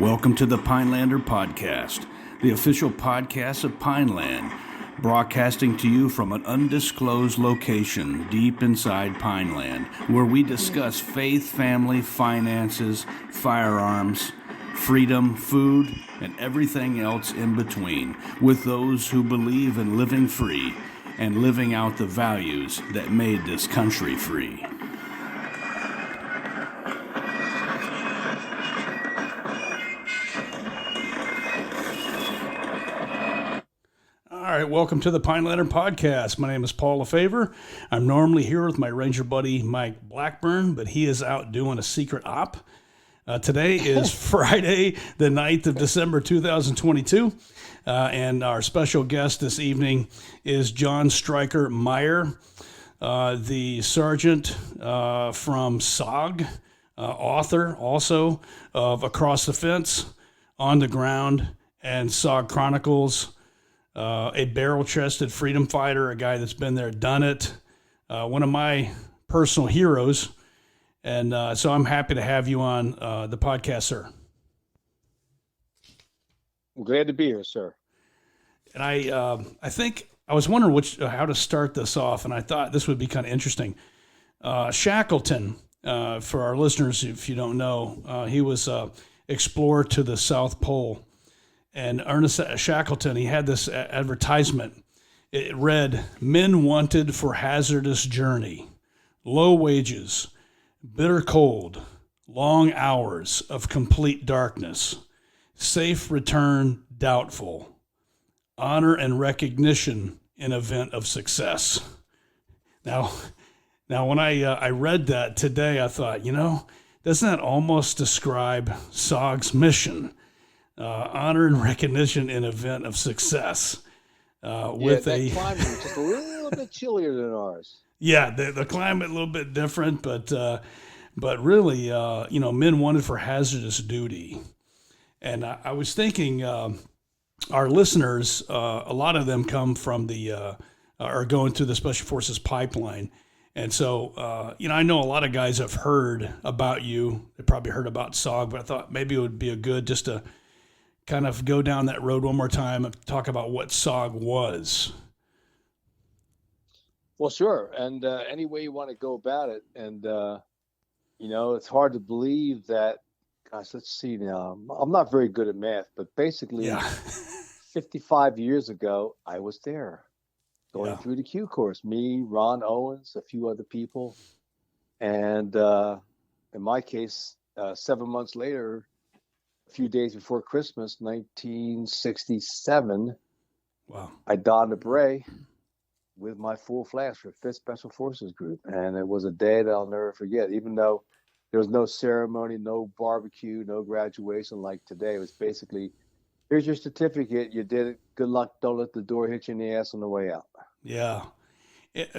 Welcome to the Pinelander Podcast, the official podcast of Pineland, broadcasting to you from an undisclosed location deep inside Pineland, where we discuss faith, family, finances, firearms, freedom, food, and everything else in between, with those who believe in living free and living out the values that made this country free. All right, welcome to the Pinelander Podcast. My name is Paul LaFavor. I'm normally here with my Ranger buddy Mike Blackburn, but he is out doing a secret op. Today is Friday, the 9th of December, 2022, and our special guest this evening is John Stryker Meyer, the sergeant from SOG, author also of Across the Fence, On the Ground, and SOG Chronicles. A barrel-chested freedom fighter, a guy that's been there, done it, one of my personal heroes. And so I'm happy to have you on the podcast, sir. I'm glad to be here, sir. And I think I was wondering how to start this off, and I thought this would be kind of interesting. Shackleton, for our listeners, if you don't know, he was explorer to the South Pole. And Ernest Shackleton, he had this advertisement. It read, "Men wanted for hazardous journey, low wages, bitter cold, long hours of complete darkness, safe return doubtful, honor and recognition in event of success." Now when I read that today, I thought, doesn't that almost describe SOG's mission? Honor and recognition in event of success. With that climate was just a little bit chillier than ours. Yeah, the climate a little bit different, but really, men wanted for hazardous duty. And I was thinking, our listeners, a lot of them come from are going through the Special Forces pipeline. And so, I know a lot of guys have heard about you. They probably heard about SOG, but I thought maybe it would be a good just to kind of go down that road one more time and talk about what SOG was. Well, sure. And any way you want to go about it. And, it's hard to believe that, gosh, let's see now. I'm not very good at math, but basically 55 years ago, I was there going through the Q course. Me, Ron Owens, a few other people. And in my case, 7 months later, a few days before Christmas, 1967, wow, I donned a beret with my full flash for 5th Special Forces Group. And it was a day that I'll never forget, even though there was no ceremony, no barbecue, no graduation like today. It was basically, here's your certificate. You did it. Good luck. Don't let the door hit you in the ass on the way out. Yeah. It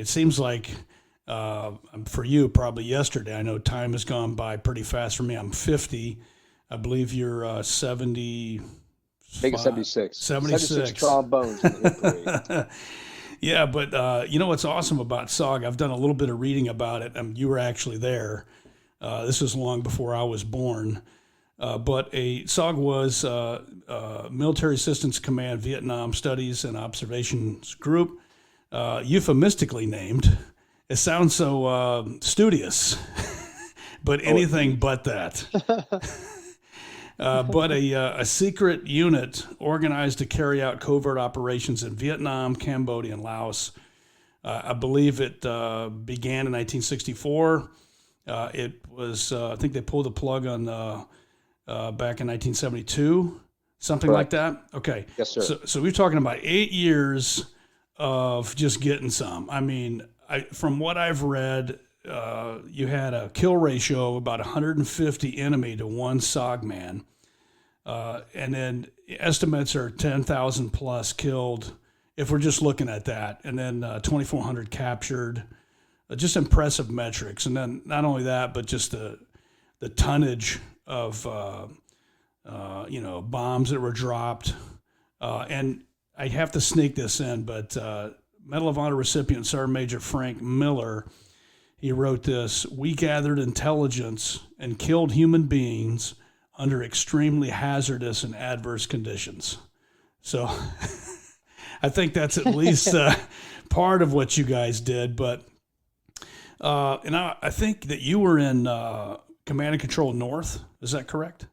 seems like, for you, probably yesterday. I know time has gone by pretty fast for me. I'm 50. I believe you're 70. I think it's 76. 76 trombones. Yeah, but what's awesome about SOG? I've done a little bit of reading about it. You were actually there. This was long before I was born. But SOG was Military Assistance Command Vietnam Studies and Observations Group, euphemistically named. It sounds so studious, but anything but that. But a secret unit organized to carry out covert operations in Vietnam, Cambodia, and Laos. I believe it began in 1964. It was, I think they pulled the plug on back in 1972, something Correct. like that. Okay. Yes, sir. So we're talking about 8 years of just getting some. I mean, from what I've read, you had a kill ratio of about 150 enemy to one SOG man. And then estimates are 10,000 plus killed if we're just looking at that. And then 2,400 captured. Just impressive metrics. And then not only that, but just the tonnage of, bombs that were dropped. And I have to sneak this in, but Medal of Honor recipient Sergeant Major Frank Miller he wrote this: "We gathered intelligence and killed human beings under extremely hazardous and adverse conditions." So I think that's at least part of what you guys did. But and I think that you were in Command and Control North. Is that correct?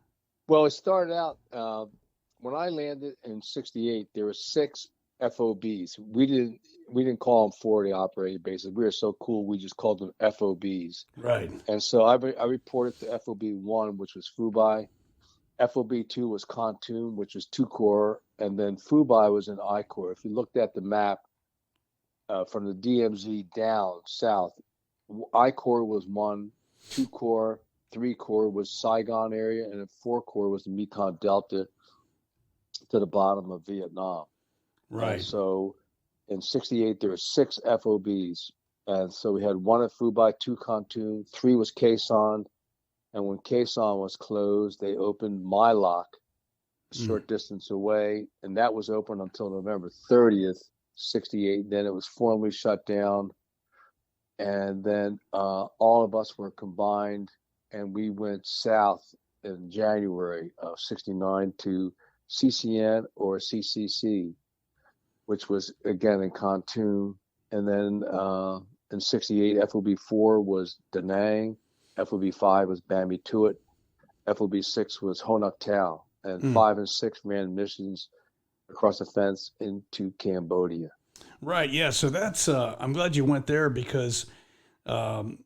Well, it started out when I landed in '68. There were 6 FOBs. We didn't call them forwarding operating bases. We were so cool. We just called them FOBs. Right. And so I reported to FOB 1, which was Fubai. FOB 2 was Khartoum, which was 2 Corps, and then Fubai was in I Corps. If you looked at the map from the DMZ down south, I Corps was 1, 2 Corps, 3 Corps was Saigon area, and then 4 Corps was the Mekong Delta to the bottom of Vietnam. Right. And so in '68, there were 6 FOBs. And so we had 1 at Fubai, 2 Khartoum, 3 was Khe Sanh. And when Khe Sanh was closed, they opened My Loc a short distance away. And that was open until November 30th, '68. Then it was formally shut down. And then all of us were combined, and we went south in January of '69 to CCN or CCC, which was again in Khartoum. And then in '68, FOB 4 was Da Nang, FOB 5 was Bambi Tuat, FOB 6 was Honak Tau, and 5 and 6 ran missions across the fence into Cambodia. Right. Yeah. So that's. I'm glad you went there because I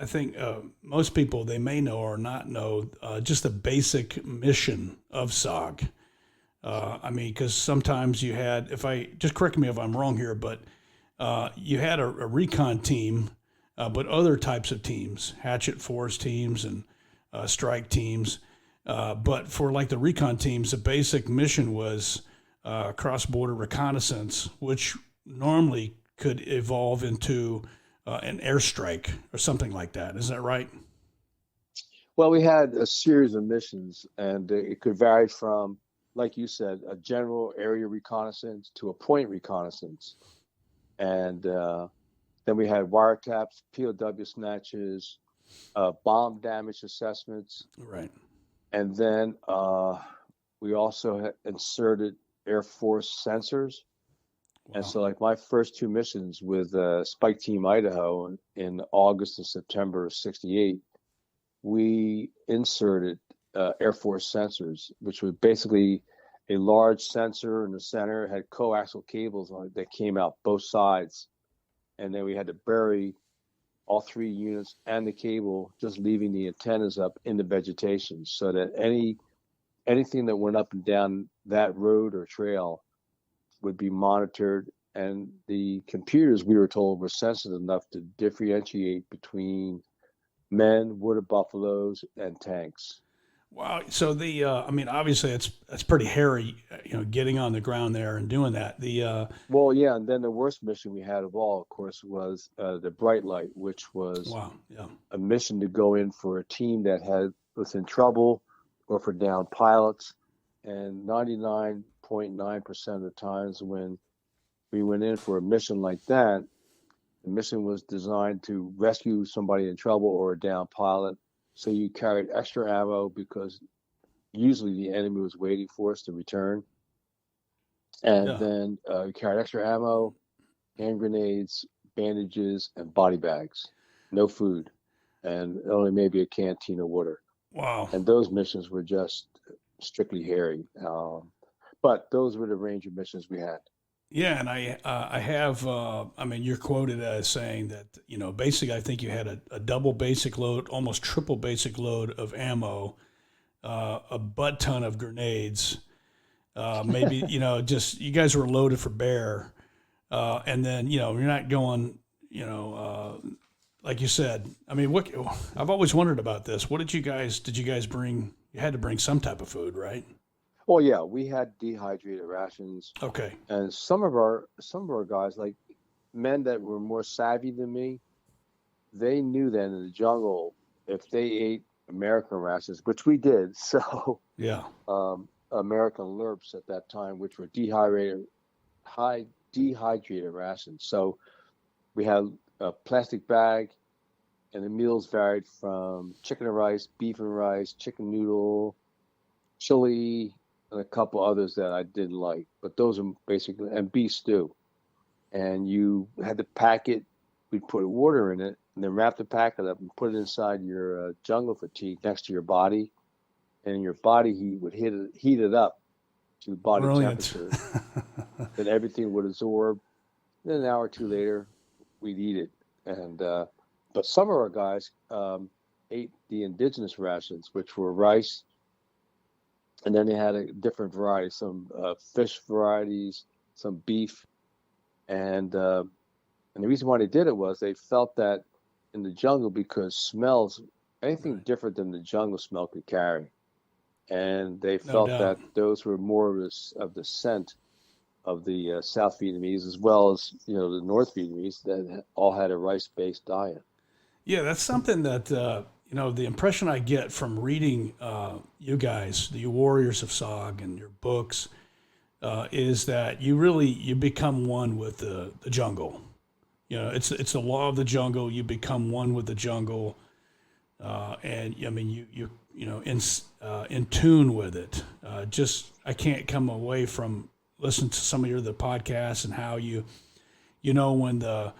think most people, they may know or not know just the basic mission of SOG. I mean, because sometimes you had, if I just correct me if I'm wrong here, but you had a recon team, but other types of teams, hatchet force teams and strike teams. But for like the recon teams, the basic mission was cross-border reconnaissance, which normally could evolve into an airstrike or something like that. Is that right? Well, we had a series of missions, and it could vary from, like you said, a general area reconnaissance to a point reconnaissance. And then we had wiretaps, POW snatches, bomb damage assessments. Right. And then we also had inserted Air Force sensors. Wow. And so like my first 2 missions with Spike Team Idaho in August and September of '68, we inserted Air Force sensors, which was basically a large sensor in the center, had coaxial cables on it that came out both sides. And then we had to bury all 3 units and the cable, just leaving the antennas up in the vegetation so that anything that went up and down that road or trail would be monitored. And the computers, we were told, were sensitive enough to differentiate between men, wooded buffaloes, and tanks. Wow. So I mean, obviously that's pretty hairy, getting on the ground there and doing that. Well, yeah. And then the worst mission we had of all, of course, was the Bright Light, which was a mission to go in for a team that was in trouble or for downed pilots. And 99.9% of the times when we went in for a mission like that, the mission was designed to rescue somebody in trouble or a downed pilot. So you carried extra ammo because usually the enemy was waiting for us to return. And then you carried extra ammo, hand grenades, bandages, and body bags. No food. And only maybe a canteen of water. Wow. And those missions were just strictly hairy. But those were the range of missions we had. Yeah, and I have, I mean, you're quoted as saying that, basically I think you had a double basic load, almost triple basic load of ammo, a butt ton of grenades, maybe, just you guys were loaded for bear. And then, you're not going, like you said, I mean, I've always wondered about this. What did you guys bring? You had to bring some type of food, right? Well, yeah, we had dehydrated rations. Okay. And some of our guys, like men that were more savvy than me, they knew that in the jungle, if they ate American rations, which we did, so American Lurps at that time, which were dehydrated rations. So we had a plastic bag and the meals varied from chicken and rice, beef and rice, chicken noodle, chili, and a couple others that I didn't like. But those are basically, and beef stew. And you had to pack it. We'd put water in it, and then wrap the packet up and put it inside your jungle fatigue next to your body, and your body heat would heat it up to body temperature. Then everything would absorb. Then an hour or two later, we'd eat it. And but some of our guys ate the indigenous rations, which were rice, and then they had a different variety, some fish varieties, some beef, and the reason why they did it was they felt that in the jungle, because smells, anything different than the jungle smell could carry, and they felt that those were more of the scent of the South Vietnamese, as well as the North Vietnamese, that all had a rice-based diet. Yeah, that's something that the impression I get from reading you guys, the Warriors of SOG, and your books, is that you become one with the jungle. It's the law of the jungle. You become one with the jungle, and I mean you in tune with it. I can't come away from listening to some of your other podcasts and how when the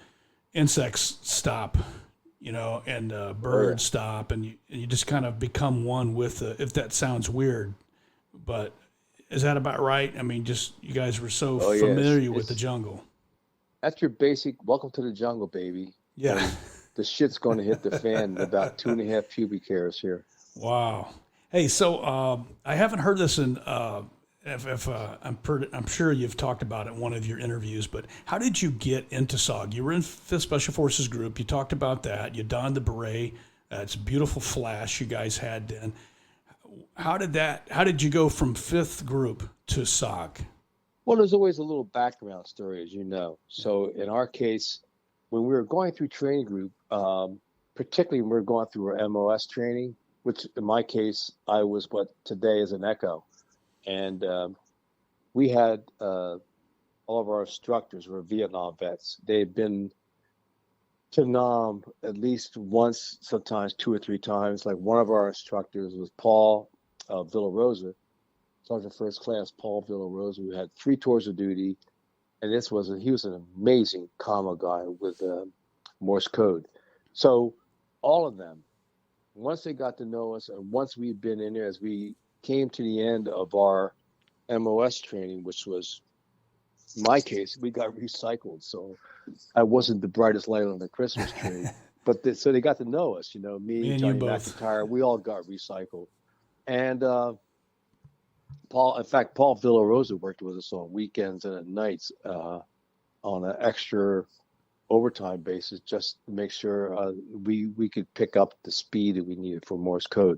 insects stop, and birds stop, and you just kind of become one with if that sounds weird, but is that about right? I mean, just you guys were so familiar with the jungle. That's your basic welcome to the jungle, baby. Yeah. And the shit's going to hit the fan in about 2.5 pubic hairs here. Wow. Hey, so I haven't heard this in. I'm sure you've talked about it in one of your interviews, but how did you get into SOG? You were in 5th Special Forces Group. You talked about that. You donned the beret. It's a beautiful flash you guys had then. How did you go from 5th Group to SOG? Well, there's always a little background story, as you know. So in our case, when we were going through training group, particularly when we were going through our MOS training, which in my case, I was what today is an ECHO. And we had all of our instructors were Vietnam vets. They had been to Nam at least once, sometimes 2 or 3 times. Like one of our instructors was Paul Villarosa, Sergeant First Class Paul Villarosa, who had 3 tours of duty. And he was an amazing commo guy with Morse code. So all of them, once they got to know us, and once we'd been in there, as we came to the end of our MOS training, which was, in my case, we got recycled. So I wasn't the brightest light on the Christmas tree. But so they got to know us, me and Johnny McIntyre, we all got recycled. And Paul Villarosa worked with us on weekends and at nights on an extra overtime basis, just to make sure we could pick up the speed that we needed for Morse code.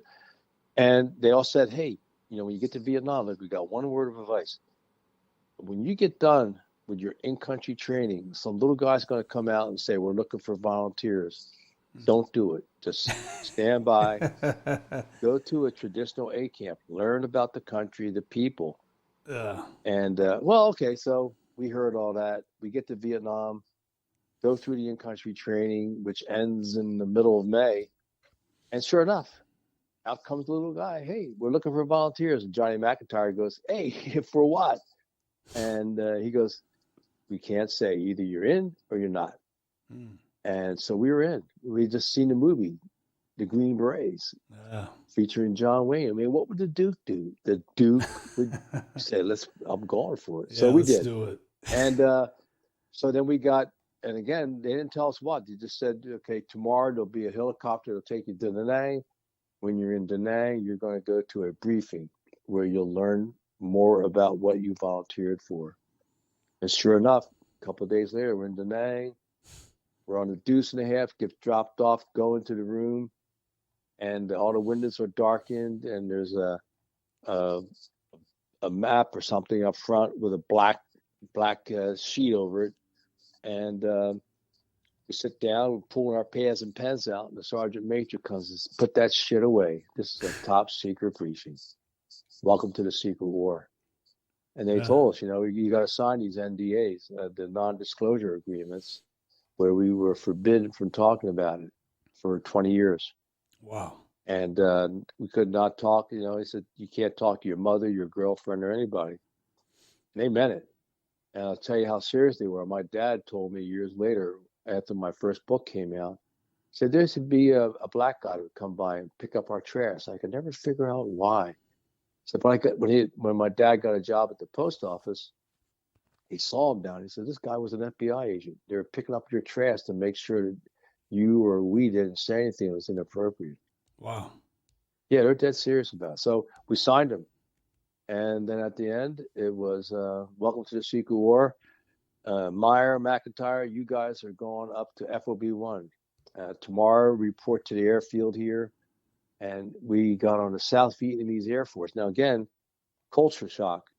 And they all said, hey, when you get to Vietnam, look, we got one word of advice. When you get done with your in-country training, some little guy's going to come out and say, we're looking for volunteers. Don't do it. Just stand by. Go to a traditional A camp. Learn about the country, the people. And, so we heard all that. We get to Vietnam, go through the in-country training, which ends in the middle of May. And sure enough, out comes the little guy. Hey, we're looking for volunteers. And Johnny McIntyre goes, hey, for what? And he goes, we can't say. Either you're in or you're not. And so we were in. We just seen the movie, The Green Berets, featuring John Wayne. I mean, what would the Duke do? The Duke would say, I'm going for it. So we did. Do it. And so then we got, and again, they didn't tell us what. They just said, okay, tomorrow there'll be a helicopter that'll take you to Da Nang. When you're in Da Nang, you're going to go to a briefing where you'll learn more about what you volunteered for. And sure enough, a couple of days later, we're in Da Nang. We're on the deuce and a half, get dropped off, go into the room, and all the windows are darkened, and there's a map or something up front with a black sheet over it. And we sit down, we're pulling our pads and pens out, and the sergeant major comes and says, put that shit away. This is a top secret briefing. Welcome to the secret war. And they told us, you got to sign these NDAs, the non-disclosure agreements, where we were forbidden from talking about it. for 20 years. Wow. And we could not talk. You know, he said, you can't talk to your mother, your girlfriend, or anybody. And they meant it. And I'll tell you how serious they were. My dad told me years later, after my first book came out, he said there should be a black guy who would come by and pick up our trash. I could never figure out why. So when my dad got a job at the post office, he saw him down. He said, this guy was an FBI agent. They were picking up your trash to make sure that you or we didn't say anything that was inappropriate. Wow. Yeah, they're dead serious about it. So we signed him. And then at the end, it was welcome to the Secret War. Meyer, McIntyre, you guys are going up to FOB1. Tomorrow, report to the airfield here. And we got on the South Vietnamese Air Force. Now, again, culture shock.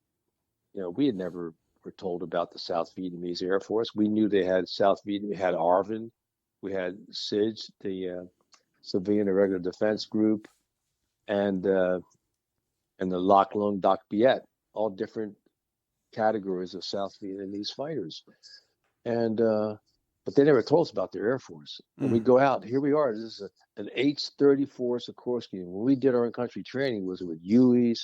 You know, we had never were told about the South Vietnamese Air Force. We knew they had South Vietnam, we had ARVN, we had SIG, the Civilian Irregular Defense Group, and the Lac Long Doc Biet, all different categories of South Vietnamese fighters. And but they never told us about their Air Force. And we go out, here we are, this is an H-34 Sikorsky. When we did our in-country training, was it with Hueys,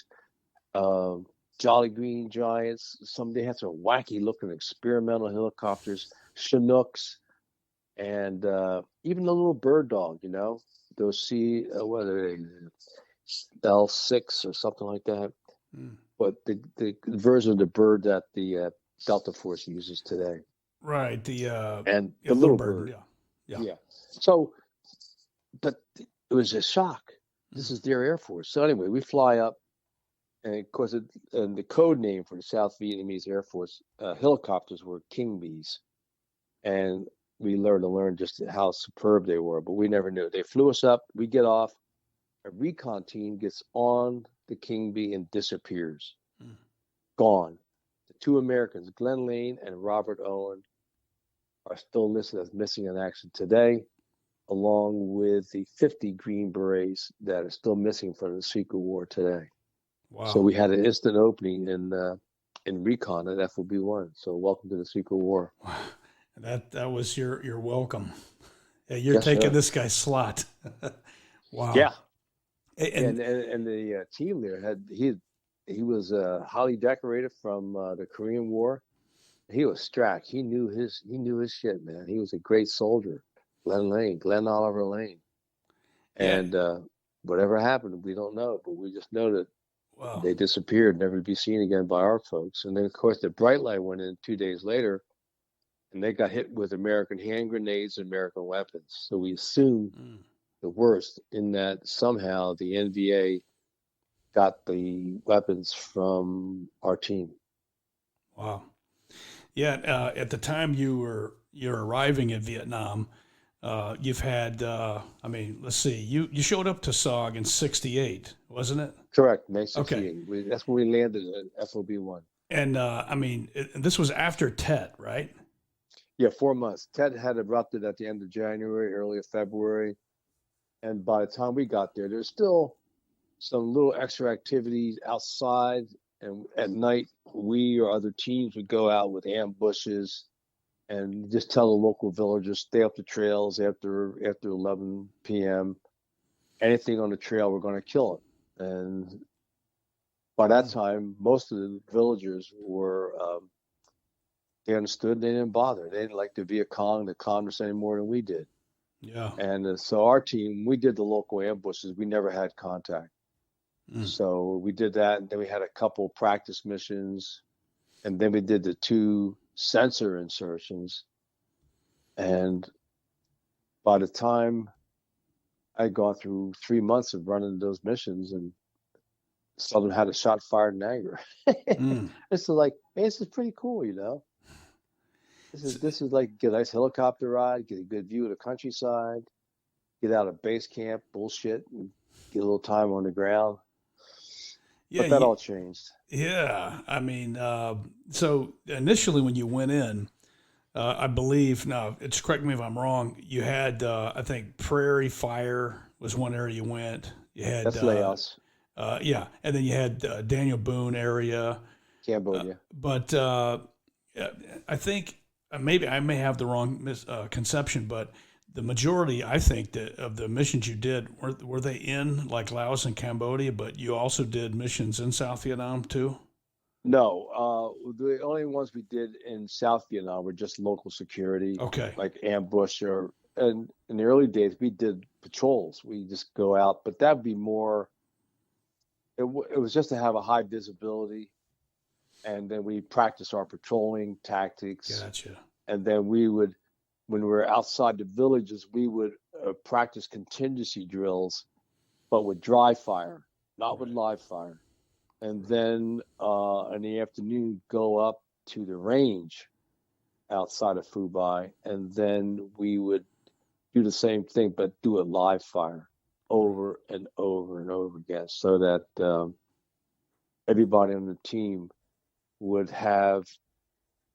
Jolly Green Giants, they had some wacky looking experimental helicopters, Chinooks, and even the little bird dog, you know, those what are they, L6 or something like that. But the version of the bird that the Delta Force uses today. Right. And the little bird. Yeah. So, but it was a shock. This is their Air Force. So anyway, we fly up, and of course, and the code name for the South Vietnamese Air Force helicopters were King Bees, and we learned just how superb they were. But we never knew. They flew us up. We get off. A recon team gets on the King Bee and disappears. Gone. The two Americans, Glenn Lane and Robert Owen, are still listed as missing in action today, along with the 50 Green Berets that are still missing from the Secret War today. Wow. So we had an instant opening in recon at FOB1. So welcome to the Secret War. Wow. That was your welcome. Yeah, you're taking this guy's slot. Wow. Yeah. And the team there he was highly decorated from the Korean War. He was strapped. He knew his shit, man. He was a great soldier. Glenn Oliver Lane. And whatever happened, we don't know, but we just know that they disappeared, never to be seen again by our folks. And then, of course, the Bright Light went in 2 days later, and they got hit with American hand grenades and American weapons. So we assumed the worst, in that somehow the NVA got the weapons from our team. Wow. Yeah. At the time you're arriving in Vietnam, you've had, let's see, you showed up to SOG in 68, wasn't it? Correct. May 68. Okay. That's when we landed at FOB1. And this was after Tet, right? Yeah, 4 months. Tet had erupted at the end of January, early of February. And by the time we got there, there's still some little extra activities outside. And at night, we or other teams would go out with ambushes and just tell the local villagers, stay up the trails after 11 p.m. Anything on the trail, we're going to kill it. And by that time, most of the villagers were, they understood, they didn't bother. They didn't like the Viet Cong, the communists any more than we did. Yeah. And so our team, we did the local ambushes. We never had contact. So we did that, and then we had a couple practice missions, and then we did the 2 sensor insertions. And by the time I'd gone through 3 months of running those missions, and some of them had a shot fired in anger. It's like, hey, this is pretty cool, you know. This is like, get a nice helicopter ride, get a good view of the countryside, get out of base camp, bullshit, and get a little time on the ground. Yeah, but that all changed. Yeah. So initially when you went in, I believe, now it's, correct me if I'm wrong, you had, I think Prairie Fire was one area you went. You had, that's Laos. Yeah. And then you had Daniel Boone area. Cambodia. But I think maybe I may have the wrong conception, but the majority, I think, of the missions you did, were they in like Laos and Cambodia, but you also did missions in South Vietnam too? No, the only ones we did in South Vietnam were just local security, Okay. like ambush and in the early days we did patrols. We just go out, but that'd be more. It was just to have a high visibility, and then we practice our patrolling tactics, Gotcha. and then we would, when we were outside the villages, we would practice contingency drills, but with dry fire, not with live fire. And then in the afternoon, go up to the range outside of Phu Bai, and then we would do the same thing, but do a live fire over and over and over again, so that everybody on the team would have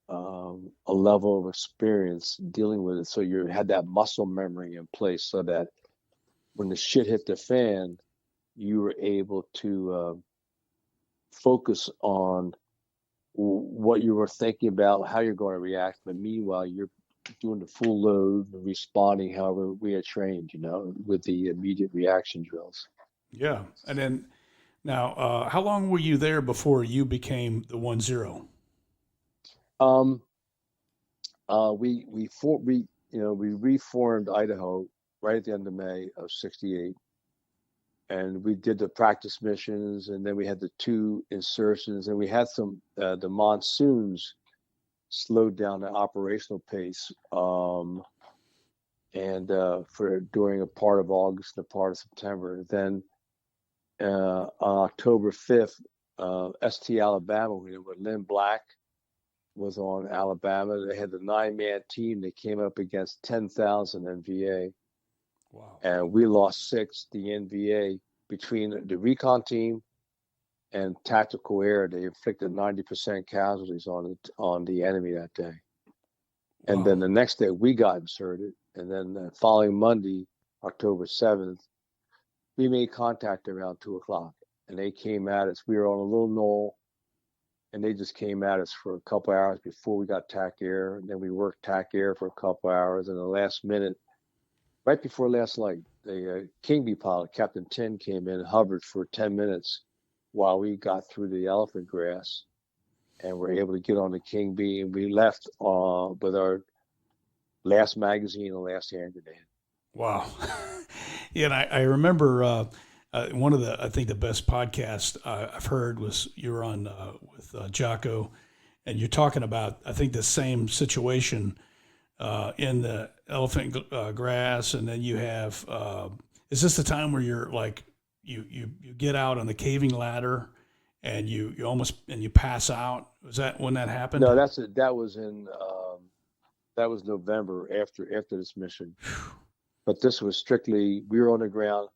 a level of experience dealing with it. So you had that muscle memory in place, so that when the shit hit the fan, you were able to focus on what you were thinking about, how you're going to react. But meanwhile, you're doing the full load and responding however we are trained, with the immediate reaction drills. Yeah. And then now, how long were you there before you became the 1-0? We reformed Idaho right at the end of May of '68, and we did the practice missions, and then we had the 2 insertions, and we had some the monsoons slowed down the operational pace, and for during a part of August and a part of September. Then on October 5th, ST Alabama, where Lynn Black was on Alabama. They had the 9-man team. They came up against 10,000 NVA. Wow. And we lost 6. The NVA, between the recon team and tactical air, they inflicted 90% casualties on the enemy that day. And Wow. then the next day we got inserted. And then the following Monday, October 7th, we made contact around 2:00, and they came at us. We were on a little knoll, and they just came at us for a couple hours before we got TAC air. And then we worked TAC air for a couple hours. And the last minute, right before last light, the King Bee pilot, Captain Tin, came in and hovered for 10 minutes while we got through the elephant grass, and were able to get on the King Bee. And we left with our last magazine and last hand grenade. Wow. Yeah, and I remember one of I think the best podcasts I've heard was you were on with Jocko, and you're talking about, I think, the same situation in the elephant grass, and then you have, is this the time where you're like, you get out on the caving ladder and you almost, and you pass out? Was that when that happened? No, that was November after this mission. But this was strictly, we were on the ground.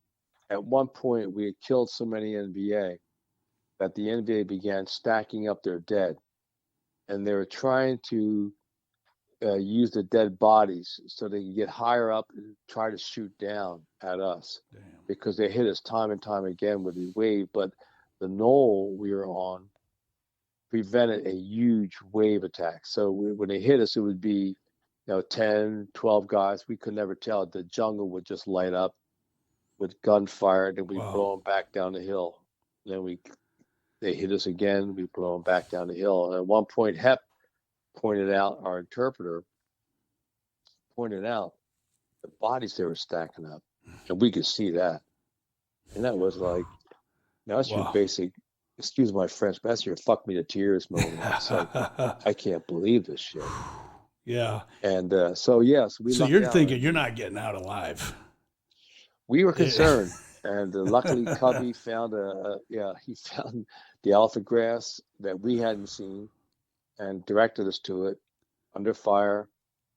At one point, we had killed so many NVA that the NVA began stacking up their dead. And they were trying to use the dead bodies so they could get higher up and try to shoot down at us. Damn. Because they hit us time and time again with the wave. But the knoll we were on prevented a huge wave attack. So when they hit us, it would be 10, 12 guys. We could never tell. The jungle would just light up with gunfire, and then we blow them back down the hill. Then they hit us again. We blow them back down the hill. And at one point, Hep pointed out, our interpreter pointed out the bodies they were stacking up, and we could see that. And that was like, that's your basic, excuse my French, but that's your fuck me to tears moment. It's like, I can't believe this shit. Yeah. And so you're thinking you're not getting out alive. We were concerned, and luckily Cubby found he found the elephant grass that we hadn't seen, and directed us to it under fire.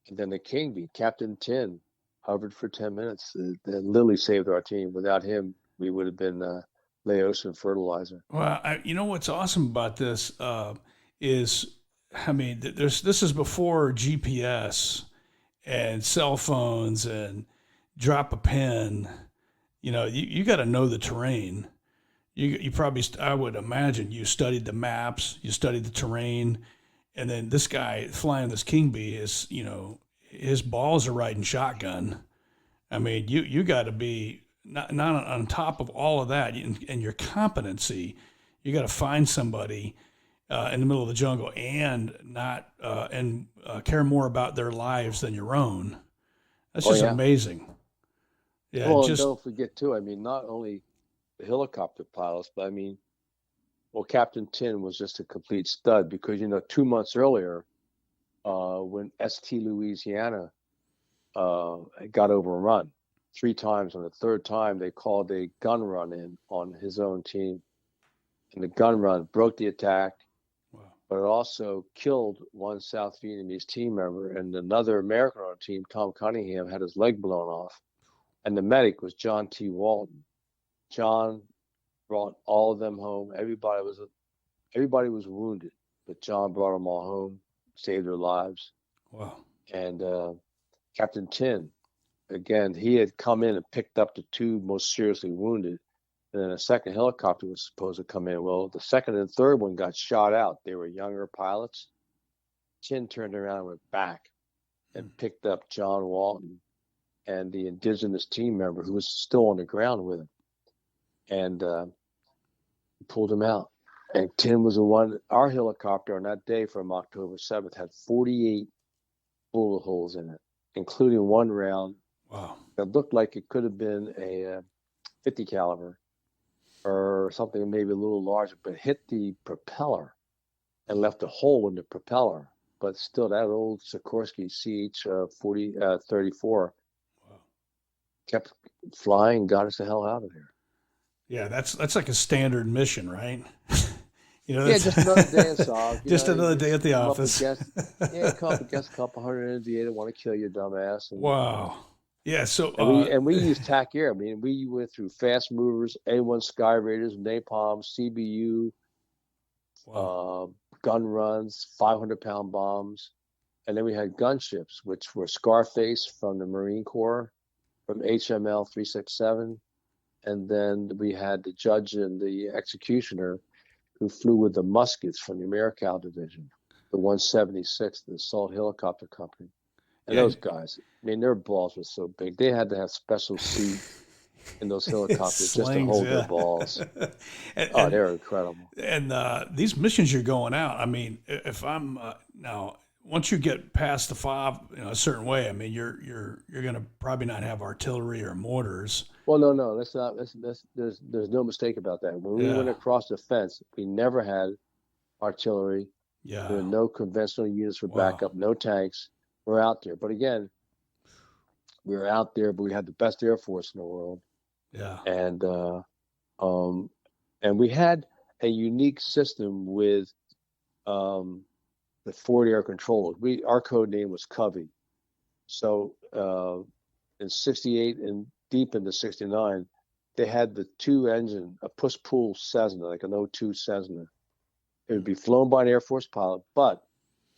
And then the King Bee, Captain Tin, hovered for 10 minutes. That literally saved our team. Without him, we would have been Laotian fertilizer. Well, what's awesome about this is, I mean, this is before GPS and cell phones and drop a pin. You got to know the terrain. You probably, I would imagine, you studied the maps, you studied the terrain, and then this guy flying this King Bee is, his balls are riding shotgun. I mean, you got to be not on top of all of that and your competency. You got to find somebody in the middle of the jungle and not care more about their lives than your own. That's Oh just yeah. amazing. Yeah, Well, and just don't forget too. I mean, not only the helicopter pilots, but I mean, well, Captain Tin was just a complete stud because 2 months earlier, when ST Louisiana got overrun 3 times, on the third time they called a gun run in on his own team, and the gun run broke the attack, wow. but it also killed one South Vietnamese team member, and another American on the team, Tom Cunningham, had his leg blown off, and the medic was John T. Walton. John brought all of them home. Everybody was wounded, but John brought them all home, saved their lives. Wow. And Captain Tin, again, he had come in and picked up the 2 most seriously wounded. And then a second helicopter was supposed to come in. Well, the second and third one got shot out. They were younger pilots. Tin turned around and went back and picked up John Walton and the indigenous team member who was still on the ground with him, and pulled him out. And Tin was the one. Our helicopter on that day from October 7th had 48 bullet holes in it, including one round Wow. that looked like it could have been a 50 caliber or something maybe a little larger, but hit the propeller and left a hole in the propeller. But still, that old Sikorsky CH-34 Wow. kept flying, got us the hell out of there. Yeah, that's like a standard mission, right? Yeah, just another day in SOG. Just another day at the office. Come up against a couple hundred NDA that want to kill you, dumbass. Wow. Yeah. So we use TAC air. I mean, we went through fast movers, A1 Sky Raiders, napalm, CBU, wow. gun runs, 500-pound bombs, and then we had gunships, which were Scarface from the Marine Corps, from HML 367, and then we had the judge and the executioner who flew with the muskets from the Americal Division, the 176, the Assault Helicopter Company. And those guys, I mean, their balls were so big. They had to have special seat in those helicopters just to hold their balls. They're incredible. And these missions you're going out, I mean, if I'm now, once you get past the FOB a certain way, I mean, you're going to probably not have artillery or mortars. Well, no, that's not. There's no mistake about that. When we went across the fence, we never had artillery. Yeah. There were no conventional units for backup, no tanks. We're out there, but again, we were out there, but we had the best Air Force in the world. Yeah. And we had a unique system with the forward air controllers. Our code name was Covey. So in '68 and deep into '69, they had the 2-engine, a push-pull Cessna, like an O2 Cessna. It would be flown by an Air Force pilot, but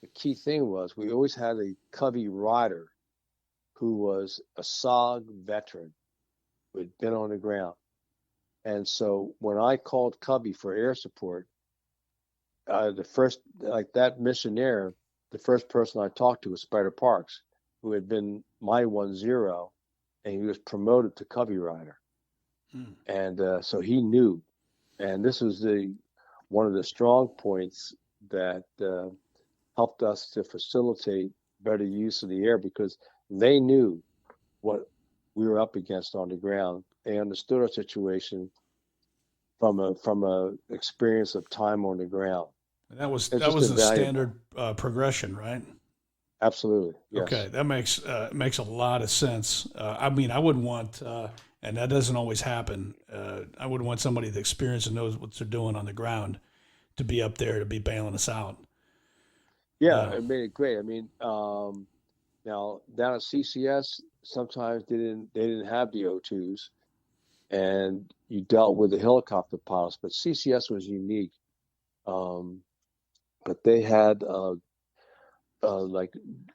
the key thing was we always had a Covey rider who was a SOG veteran who had been on the ground. And so when I called Covey for air support, that missionaire, the first person I talked to was Spider Parks, who had been my 1-0, and he was promoted to Covey rider. And so he knew. And this was one of the strong points that helped us to facilitate better use of the air, because they knew what we were up against on the ground. They understood our situation from a experience of time on the ground. And that was the standard progression, right? Absolutely. Yes. Okay, that makes a lot of sense. I mean, I wouldn't want, and that doesn't always happen. I wouldn't want somebody that experience and knows what they're doing on the ground to be up there to be bailing us out. Yeah, it made it great. I mean, now down at CCS, sometimes they didn't have the O2s, and you dealt with the helicopter pilots. But CCS was unique. But they had like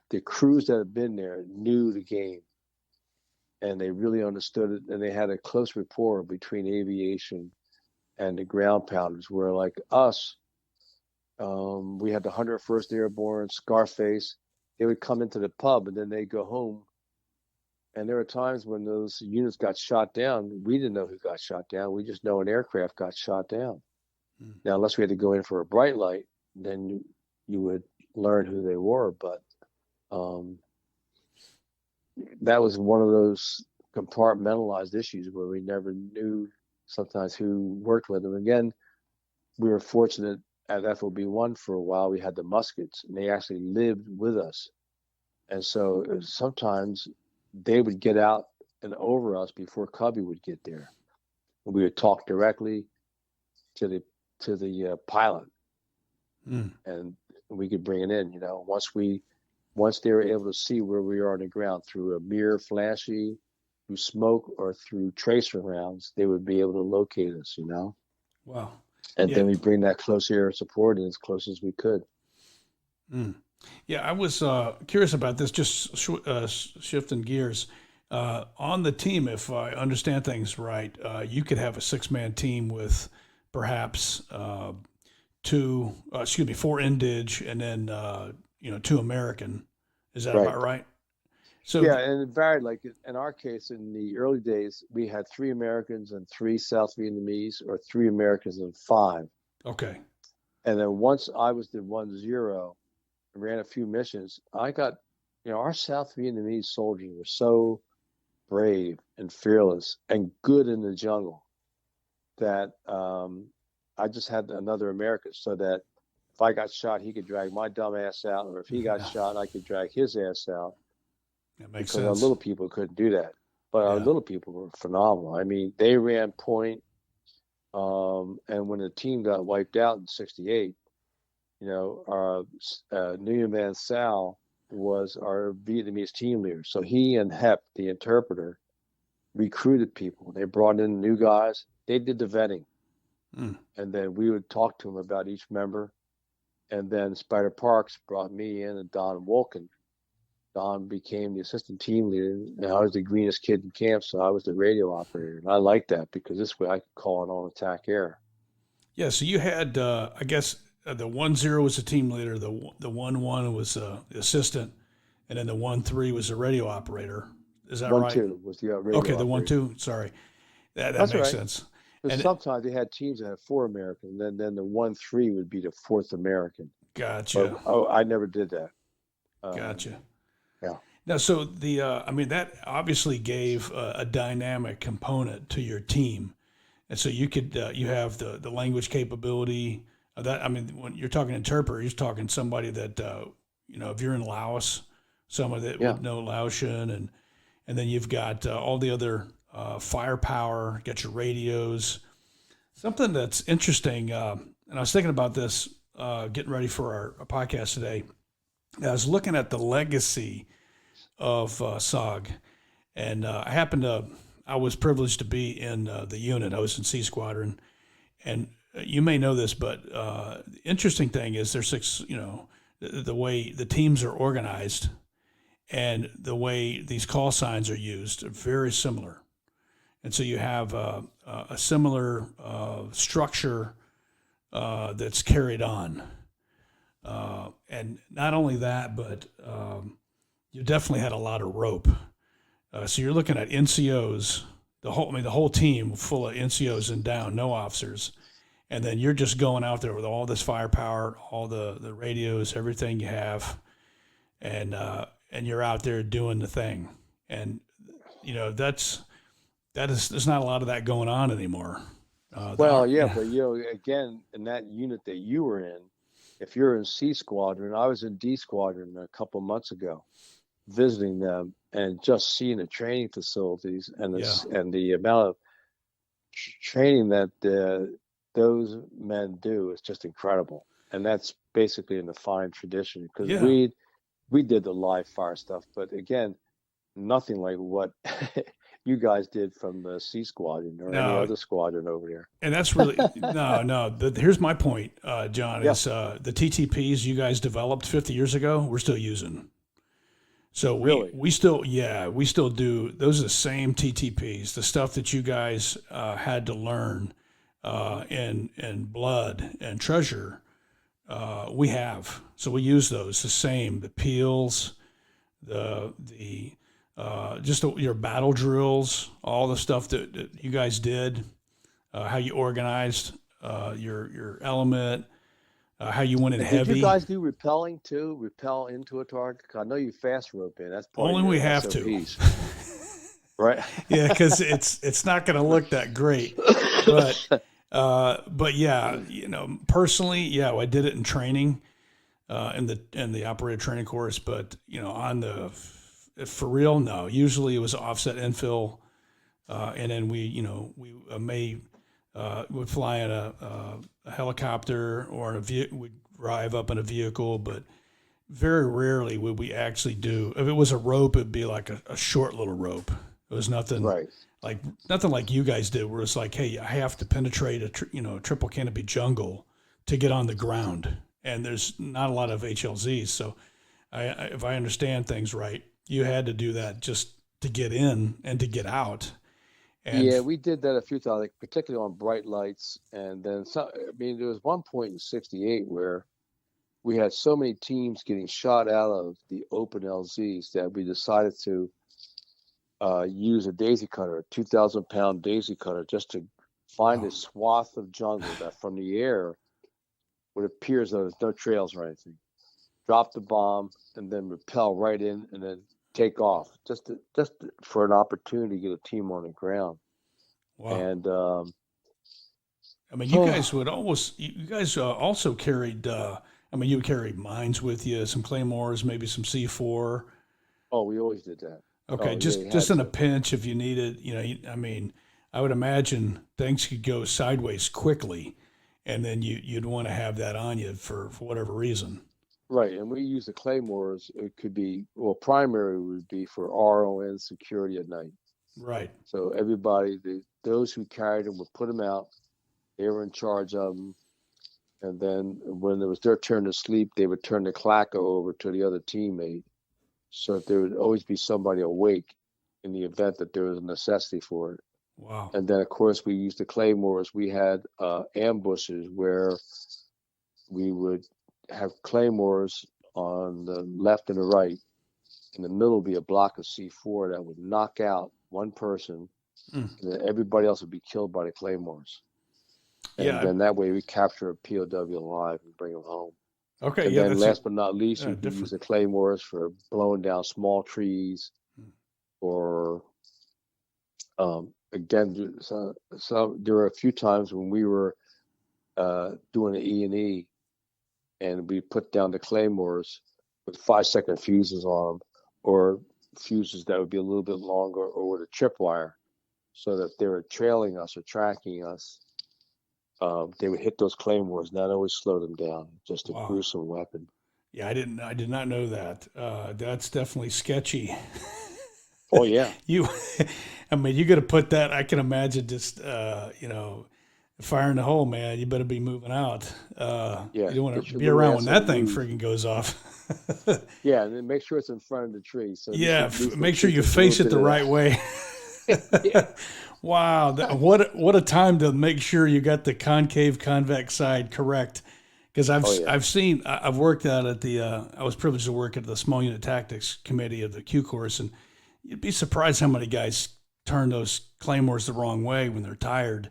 the crews that had been there knew the game, and they really understood it, and they had a close rapport between aviation and the ground pounders. Where like us, we had the 101st Airborne, Scarface. They would come into the pub and then they'd go home And there were times when those units got shot down. We didn't know who got shot down. We just know an aircraft got shot down. Now, unless we had to go in for a bright light, then you would learn who they were. But that was one of those compartmentalized issues where we never knew sometimes who worked with them. Again, we were fortunate at FOB1 for a while. We had the muskets, and they actually lived with us. And so sometimes they would get out and over us before Cubby would get there. And we would talk directly to the pilot, and we could bring it in. Once they were able to see where we are on the ground through a mirror flashy, through smoke, or through tracer rounds, they would be able to locate us. Wow. And then we bring that close air support in as close as we could. Yeah, I was curious about this, just shifting gears. On the team, if I understand things right, you could have a 6-man team with perhaps 4 Indig and then, 2 American. Is that about right? So yeah, and it varied. Like in our case, in the early days, we had 3 Americans and 3 South Vietnamese, or 3 Americans and 5. Okay. And then once I was the 1-0, ran a few missions, I got, our South Vietnamese soldiers were so brave and fearless and good in the jungle that I just had another American, so that if I got shot, he could drag my dumb ass out, or if he got shot, I could drag his ass out. That makes because sense. Our little people couldn't do that. But our little people were phenomenal. I mean, they ran point. And when the team got wiped out in '68, our Nguyen Van Sal was our Vietnamese team leader. So he and Hep, the interpreter, recruited people. They brought in new guys. They did the vetting. And then we would talk to them about each member. And then Spider Parks brought me in, and Don Wolken. Don became the assistant team leader, and I was the greenest kid in camp, so I was the radio operator. And I liked that because this way I could call an on-attack air. Yeah, so you had, I guess, the 1-0 was the team leader, the 1-1 was the assistant, and then the 1-3 was the radio operator. Is that right? 1-2 was the radio operator. The 1-2, sorry. That That's makes right. sense. And sometimes they had teams that had 4 Americans, and then the 1-3 would be the 4th American. Gotcha. But, I never did that. Gotcha. Yeah. Now, so that obviously gave a dynamic component to your team, and so you could you have the language capability. When you're talking interpreter, you're talking somebody that if you're in Laos, someone that would know Laotian, and then you've got all the other firepower, get your radios. Something that's interesting, and I was thinking about this getting ready for our podcast today. I was looking at the legacy of SOG, and I was privileged to be in the unit. I was in C Squadron, and you may know this, but the interesting thing is there's 6, the way the teams are organized and the way these call signs are used are very similar. And so you have a similar structure that's carried on. And not only that, but you definitely had a lot of rope. So you're looking at NCOs, the whole team full of NCOs and down, no officers. And then you're just going out there with all this firepower, all the radios, everything you have, and you're out there doing the thing. And there's not a lot of that going on anymore. But again, in that unit that you were in, if you're in C Squadron, I was in D Squadron a couple months ago, visiting them and just seeing the training facilities and the amount of training that those men do is just incredible. And that's basically in the fine tradition, because we did the live fire stuff, but again, nothing like what you guys did from the C Squadron or any other squadron over there. And that's really no. Here's my point, John. Is the TTPs you guys developed 50 years ago, we're still using. So we still do. Those are the same TTPs. The stuff that you guys had to learn in blood and treasure, we have. So we use those the same. The peels, the just your battle drills, all the stuff that you guys did, how you organized your element, how you went in And did you heavy. guys do rappelling too? Rappel into a target? 'Cause I know you fast rope in. That's part of Only your we have to. SOPs, right? Yeah, because it's not going to look that great, but yeah, personally, yeah, I did it in training, in the operator training course, but on the for real, no. Usually it was offset infill, and then we may would fly in a helicopter or we'd drive up in a vehicle, but very rarely would we actually do. If it was a rope, it'd be like a short little rope. It was nothing Right. like nothing like you guys did, where it's like, hey, I have to penetrate a triple canopy jungle to get on the ground, and there's not a lot of HLZs. So, if I understand things right, you had to do that just to get in and to get out. And Yeah, we did that a few times, like particularly on bright lights. And then some, I mean, there was one point in '68 where we had so many teams getting shot out of the open LZs that we decided to use a daisy cutter, a 2,000-pound daisy cutter, just to find wow, a swath of jungle that from the air would appear as though there's no trails or anything. Drop the bomb and then rappel right in and then take off, just for an opportunity to get a team on the ground. wow. And I mean, you guys also carried. I mean, you would carry mines with you, some claymores, maybe some C4. oh, we always did that. Okay, Oh yeah, just you just had in a to. pinch if you needed. I mean, I would imagine things could go sideways quickly, and then you'd want to have that on you for whatever reason. Right, and we use the claymores. It could be, well, primary would be for RON security at night. Right. So everybody, those who carried them would put them out. They were in charge of them. And then when it was their turn to sleep, they would turn the clacker over to the other teammate, so that there would always be somebody awake in the event that there was a necessity for it. Wow. And then, of course, we used the claymores. We had ambushes where we would have claymores on the left and the right. In the middle would be a block of C4 that would knock out one person, Mm. and then everybody else would be killed by the claymores. And Yeah. then that way we capture a POW alive and bring them home. Okay. And Yeah. then That's last but not least, we could use different. the claymores for blowing down small trees, or again, so there were a few times when we were doing the E&E, and we put down the claymores with 5-second fuses on them, or fuses that would be a little bit longer, or with a tripwire, so that they were trailing us or tracking us. They would hit those claymores, and that always slowed them down. Just a Wow. gruesome weapon. Yeah, I did not know that. That's definitely sketchy. Oh yeah, you, I mean, you got to put that. I can imagine just fire in the hole, man. You better be moving out. yeah. You don't want Get to your be little around ass when on the that thing move. freaking goes off. Yeah, and then make sure it's in front of the tree, so Yeah, at least they make sure shoot you just a little face it bit the of right way. that. Yeah. Wow, what a time to make sure you got the concave convex side correct. Because Oh yeah. I've worked out at the I was privileged to work at the small unit tactics committee of the Q course, and you'd be surprised how many guys turn those claymores the wrong way when they're tired.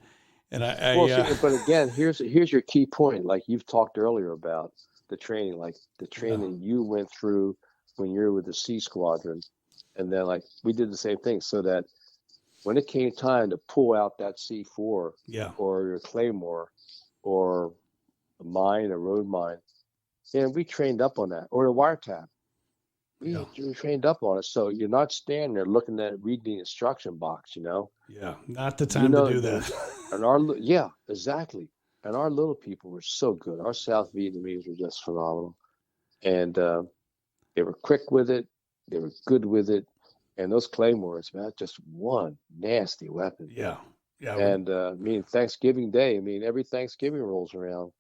And Well, see, but again, here's your key point. Like you've talked earlier about the training, like the yeah, training you went through when you were with the C Squadron, and then like we did the same thing, so that when it came time to pull out that C4 yeah, or your claymore or a mine, a road mine, and we trained up on that, or the wiretap. yeah, We trained up on it, so you're not standing there looking at reading the instruction box. yeah. Not the You time to know, do that. and yeah, exactly. And our little people were so good. Our South Vietnamese were just phenomenal, and they were quick with it. They were good with it, and those claymores, man, just one nasty weapon. Yeah, yeah, And I mean, Thanksgiving Day. I mean, every Thanksgiving rolls around.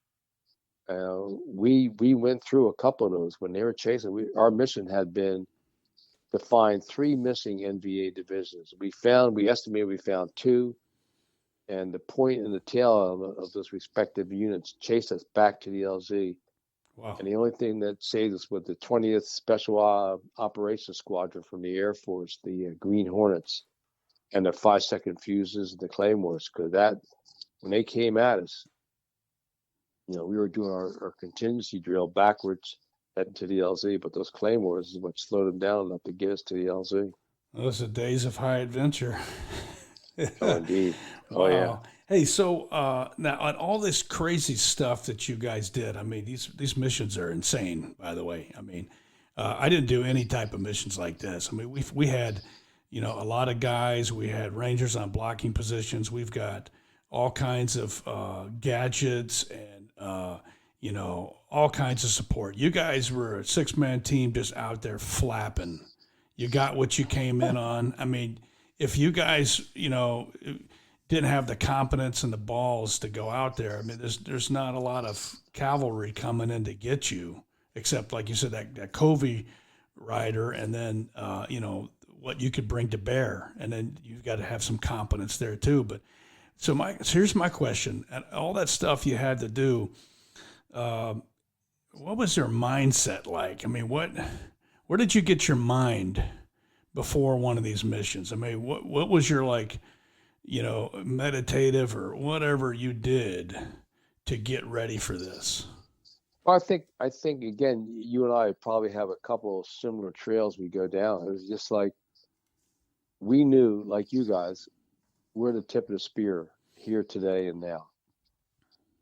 We went through a couple of those when they were chasing. Our mission had been to find 3 missing NVA divisions. We estimated we found 2, and the point and the tail of those respective units chased us back to the LZ. Wow. And the only thing that saved us was the 20th Special Operations Squadron from the Air Force, the Green Hornets, and the 5-second fuses and the Claymores. Because that, when they came at us, we were doing our contingency drill backwards heading to the LZ, but those Claymores is what slowed them down enough to get us to the LZ. Those are days of high adventure. Oh, indeed. Oh, yeah. Wow. Hey, so now on all this crazy stuff that you guys did, I mean, these missions are insane, by the way. I mean, I didn't do any type of missions like this. I mean, we had, a lot of guys. We had Rangers on blocking positions. We've got all kinds of gadgets and, all kinds of support. You guys were a 6-man team just out there flapping. You got what you came in on. I mean, if you guys, didn't have the competence and the balls to go out there, I mean, there's not a lot of cavalry coming in to get you, except like you said, that Covey rider, and then what you could bring to bear, and then you've got to have some competence there too. But so here's my question: and all that stuff you had to do, what was your mindset like? I mean, where did you get your mind before one of these missions? I mean, what was your meditative or whatever you did to get ready for this? Well, I think again, you and I probably have a couple of similar trails we go down. It was just like we knew, like you guys, we're the tip of the spear here today and now.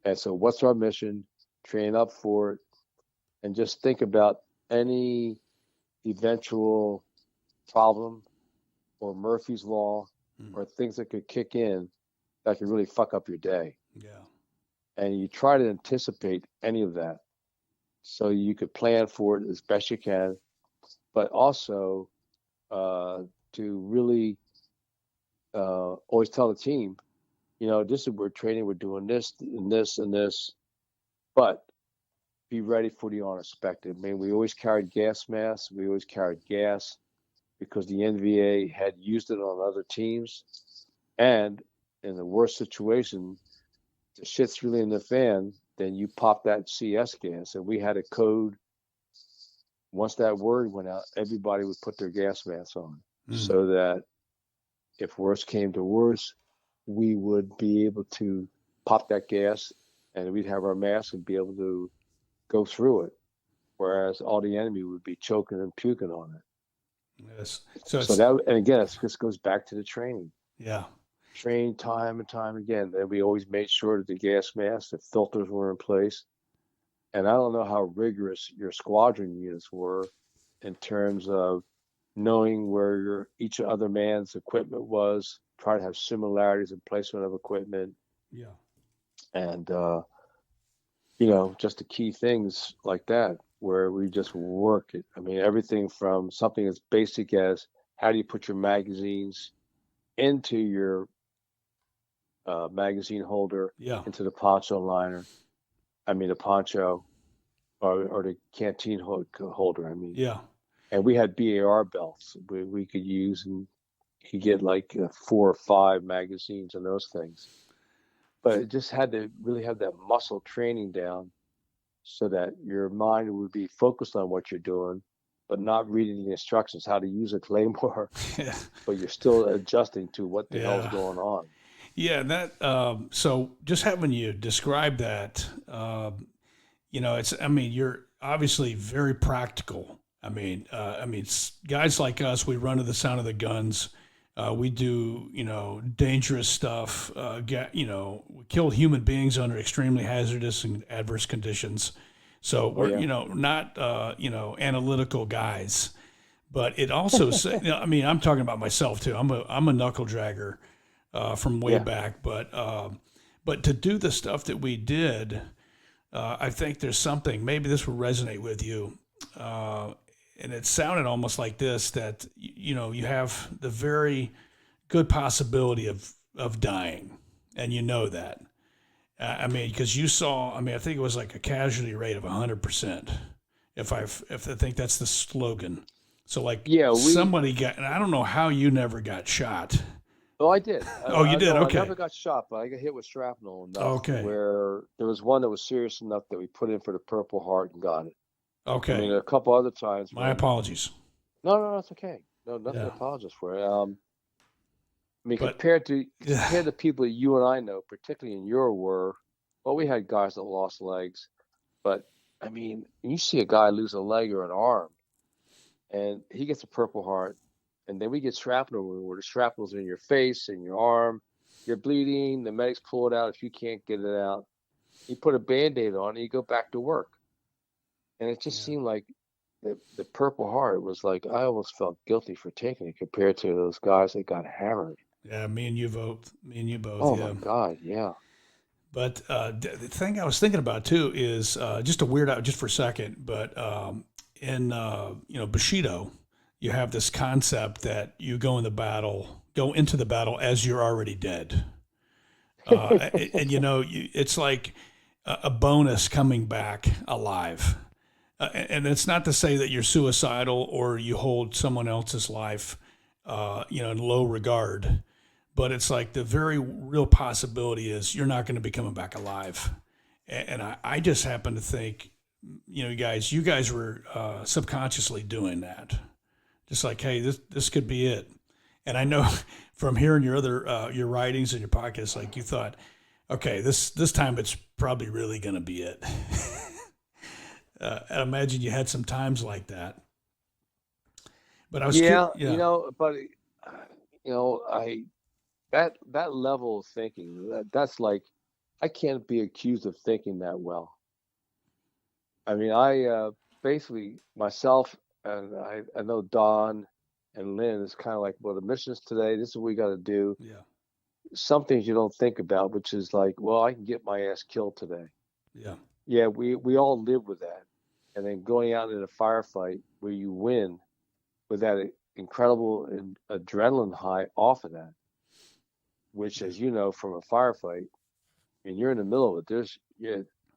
And so, what's our mission? Train up for it, and just think about any eventual problem or Murphy's Law or things that could kick in that could really fuck up your day. Yeah. And you try to anticipate any of that so you could plan for it as best you can, but also to really always tell the team, this is we're training, we're doing this and this and this, but be ready for the unexpected. I mean, we always carried gas masks, we always carried gas, because the NVA had used it on other teams. And in the worst situation, the shit's really in the fan, then you pop that CS gas. And we had a code. Once that word went out, everybody would put their gas masks on so that if worse came to worse, we would be able to pop that gas and we'd have our mask and be able to go through it. Whereas all the enemy would be choking and puking on it. Yes. So that, and again, it just goes back to the training. Yeah. Train time and time again. Then we always made sure that the gas masks, the filters were in place. And I don't know how rigorous your squadron units were in terms of knowing where each other man's equipment was, try to have similarities in placement of equipment. Yeah. And, just the key things like that, where we just work it. I mean, everything from something as basic as how do you put your magazines into your magazine holder, into the poncho liner. I mean, the poncho or the canteen holder. I mean, yeah. And we had BAR belts we could use, and you could get like 4 or 5 magazines and those things. But it just had to really have that muscle training down so that your mind would be focused on what you're doing, but not reading the instructions how to use a claymore, but you're still adjusting to what the hell's going on. Yeah, that. So just having you describe that, you're obviously very practical. I mean, guys like us, we run to the sound of the guns. We do, dangerous stuff. We kill human beings under extremely hazardous and adverse conditions. So we're, not, analytical guys. But it also, I'm talking about myself too. I'm a knuckle dragger from way back. But to do the stuff that we did, I think there's something. Maybe this will resonate with you. And it sounded almost like this, that, you have the very good possibility of dying. And that. Because you saw, I think it was like a casualty rate of 100%. If I think that's the slogan. So somebody got, and I don't know how you never got shot. Oh, I did. Oh, you did? No, I Okay. never got shot, but I got hit with shrapnel enough Okay. where there was one that was serious enough that we put in for the Purple Heart and got it. I mean, Okay. a couple other times My when apologies. no, it's okay. No, nothing to Yeah. apologize for. I mean, But yeah. compared to people that you and I know, particularly in your war, well, we had guys that lost legs, but I mean, you see a guy lose a leg or an arm, and he gets a Purple Heart, and then we get shrapnel where the shrapnel's in your face and your arm, you're bleeding, the medics pull it out if you can't get it out. You put a Band-Aid on and you go back to work. And it just Yeah. seemed like the Purple Heart was like, I almost felt guilty for taking it compared to those guys that got hammered. Yeah. Me and you both. Me and you both. Oh Yeah. my God, yeah. But the thing I was thinking about too is just to weird out just for a second, but in Bushido, you have this concept that you go into the battle as you're already dead, and it's like a bonus coming back alive. And it's not to say that you're suicidal or you hold someone else's life, in low regard, but it's like the very real possibility is you're not going to be coming back alive. And I just happen to think, you guys were subconsciously doing that. Just like, hey, this could be it. And I know from hearing your other your writings and your podcasts, like you thought, okay, this time it's probably really going to be it. I imagine you had some times like that. But I was curious. Yeah, Yeah, but I that level of thinking, that's like I can't be accused of thinking that well. I mean, I basically myself and I know Don and Lynn is kind of like, well, the missions today, this is what we got to do. yeah, Some things you don't think about, which is like, well, I can get my ass killed today. yeah, Yeah, we all live with that. And then going out in a firefight where you win with that incredible adrenaline high off of that, which, yeah. as you know, from a firefight, and you're in the middle of it,